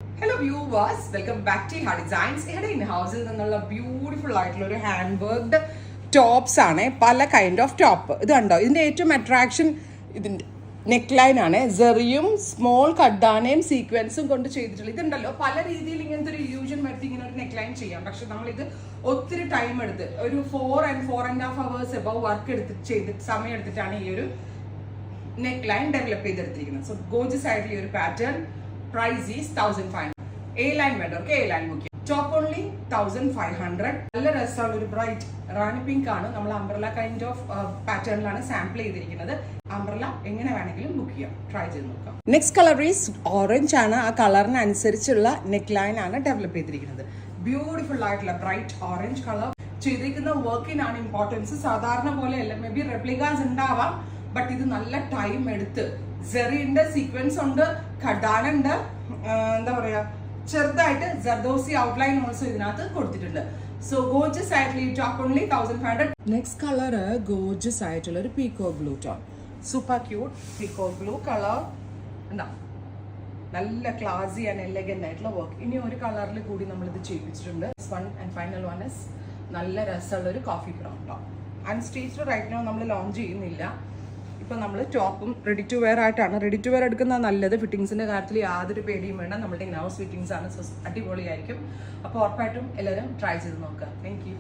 Hello viewers, welcome back to Hard Designs. ഇവിടെ in ഹൗസിൽ നിന്നുള്ള ബ്യൂട്ടിഫുൾ ആയിട്ടുള്ള ഒരു ഹാൻഡ് വർക്ക്ഡ് ടോപ്സ് ആണ്. പല കൈൻഡ് ഓഫ് ടോപ്പ്. ഇത് കണ്ടോ, ഇതിന്റെ ഏറ്റവും അട്രാക്ഷൻ ഇതിന്റെ നെക്ക് ലൈൻ ആണ്. സെറിയും സ്മോൾ കഡാനയും സീക്വൻസും കൊണ്ട് ചെയ്തിട്ടുള്ളത്. ഇതുണ്ടല്ലോ, പല രീതിയിൽ ഇങ്ങനത്തെ ഒരു ഇല്യൂഷൻ വരുത്തി ഇങ്ങനെ ഒരു നെക്ക് ലൈൻ ചെയ്യാം. പക്ഷെ നമ്മളിത് ഒത്തിരി ടൈം എടുത്ത് ഒരു 4.5 hours എബവ് വർക്ക് ചെയ്തിട്ട് സമയം എടുത്തിട്ടാണ് ഈ ഒരു നെക്ക് ലൈൻ ഡെവലപ്പ് ചെയ്തെടുത്തിരിക്കുന്നത്. സോ ഗോർജിയസ് ആയിട്ടുള്ള ഈ ഒരു പാറ്റേൺ. Price is 1,500. A-line വേണ്ട, ഓക്കെ, A-line മുഖ്യം. Top only 1,500. നല്ല രസമാണ്, ഒരു ബ്രൈറ്റ് റാണി പിങ്ക് ആണ്. നമ്മൾ അംബ്രല കൈൻഡ് ഓഫ് പാറ്റേണിലാണ് സാമ്പിൾ ചെയ്തിരിക്കുന്നത്. അംബ്രല എങ്ങനെ വേണമെങ്കിലും ബുക്ക് ചെയ്യാം, ട്രൈ ചെയ്ത് നോക്കാം. നെക്സ്റ്റ് കളർ ഈസ് ഓറഞ്ച് ആണ്. ആ കളറിനനുസരിച്ചുള്ള നെക്ക് ലൈൻ ആണ് ഡെവലപ്പ് ചെയ്തിരിക്കുന്നത്. ബ്യൂട്ടിഫുൾ ആയിട്ടുള്ള ബ്രൈറ്റ് ഓറഞ്ച് കളർ ചെയ്തിരിക്കുന്ന വർക്കിനാണ് ഇമ്പോർട്ടൻസ്. സാധാരണ പോലെ അല്ല, മേ ബി റെപ്ലിക്കാസ് ഉണ്ടാവാം, ബട്ട് ഇത് നല്ല ടൈം എടുത്ത് സെറിന്റെ സീക്വൻസ് ഉണ്ട്, ഖഡാന ഉണ്ട്, എന്താ പറയാ, ചെറുതായിട്ട് ജർദോസി ഔട്ട്ലൈൻ ഓൾസോ ഇതിനകത്ത് കൊടുത്തിട്ടുണ്ട്. സോ ഗോർജിയസ് ആയിട്ടുള്ള ഈ top only 1,500. Next colour gorgeous ആയിട്ടുള്ള ഒരു peacock blue tone. Super cute peacock blue colour. എന്താ നല്ല ക്ലാസി ആൻഡ് എലഗന്റ് ആയിട്ടുള്ള വർക്ക്. ഇനി ഒരു കളറിൽ കൂടി നമ്മൾ ഇത് ചെയ്യിപ്പിച്ചിട്ടുണ്ട്. One and final one is നല്ല രസമുള്ള ഒരു coffee brown top. Unstitched right now നമ്മൾ ലോഞ്ച് ചെയ്യുന്നില്ല. ഇപ്പം നമ്മൾ ടോപ്പും റെഡി ടു വെയർ ആയിട്ടാണ്. റെഡി ടു വെയർ എടുക്കുന്നത് നല്ലത്. ഫിറ്റിംഗ്സിന്റെ കാര്യത്തിൽ യാതൊരു പേടിയും വേണ്ട. നമ്മുടെ ഇൻ ഹൗസ് ഫിറ്റിംഗ്സ് ആണ്, സോ അടിപൊളിയായിരിക്കും. അപ്പോൾ ഉറപ്പായിട്ടും എല്ലാവരും ട്രൈ ചെയ്ത് നോക്കുക. Thank you.